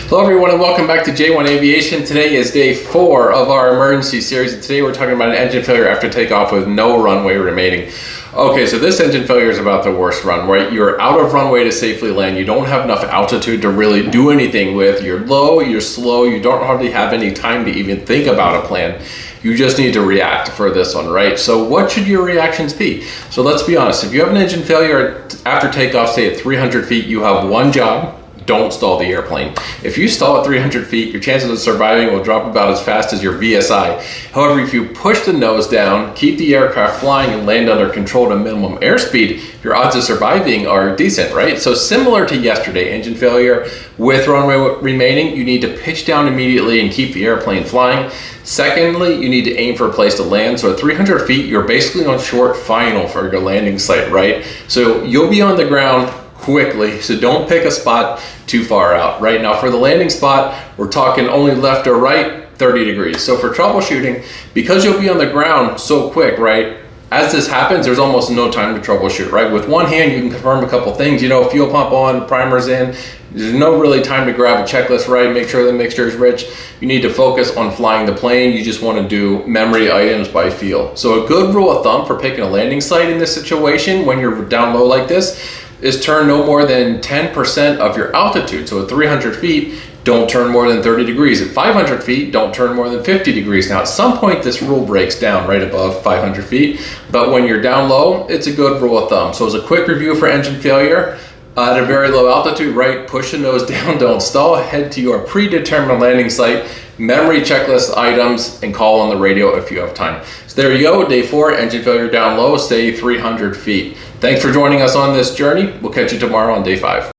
Hello everyone and welcome back to J1 Aviation. Today is day 4 of our emergency series, and today we're talking about an engine failure after takeoff with no runway remaining. Okay, so this engine failure is about the worst run, right? You're out of runway to safely land. You don't have enough altitude to really do anything with. You're low, you're slow, you don't hardly have any time to even think about a plan. You just need to react for this one, right? So what should your reactions be? So let's be honest, if you have an engine failure after takeoff, say at 300 feet, you have one job: don't stall the airplane. If you stall at 300 feet, your chances of surviving will drop about as fast as your VSI. However, if you push the nose down, keep the aircraft flying, and land under controlled and minimum airspeed, your odds of surviving are decent, right? So similar to yesterday, engine failure with runway remaining, you need to pitch down immediately and keep the airplane flying. Secondly, you need to aim for a place to land. So at 300 feet, you're basically on short final for your landing site, right? So you'll be on the ground quickly, so don't pick a spot too far out. Right now for the landing spot, we're talking only left or right 30 degrees. So for troubleshooting, because you'll be on the ground so quick, right, as this happens, there's almost no time to troubleshoot, right? With one hand, you can confirm a couple things, fuel pump on, primer's in. There's no really time to grab a checklist, right? Make sure the mixture is rich. You need to focus on flying the plane. You just want to do memory items by feel. So a good rule of thumb for picking a landing site in this situation when you're down low like this is turn no more than 10% of your altitude. So at 300 feet, don't turn more than 30 degrees. At 500 feet, don't turn more than 50 degrees. Now, at some point, this rule breaks down right above 500 feet, but when you're down low, it's a good rule of thumb. So as a quick review for engine failure, at a very low altitude, right, push the nose down, don't stall, head to your predetermined landing site, memory checklist items, and call on the radio if you have time. So there you go, day 4, engine failure down low, stay 300 feet. Thanks for joining us on this journey. We'll catch you tomorrow on day 5.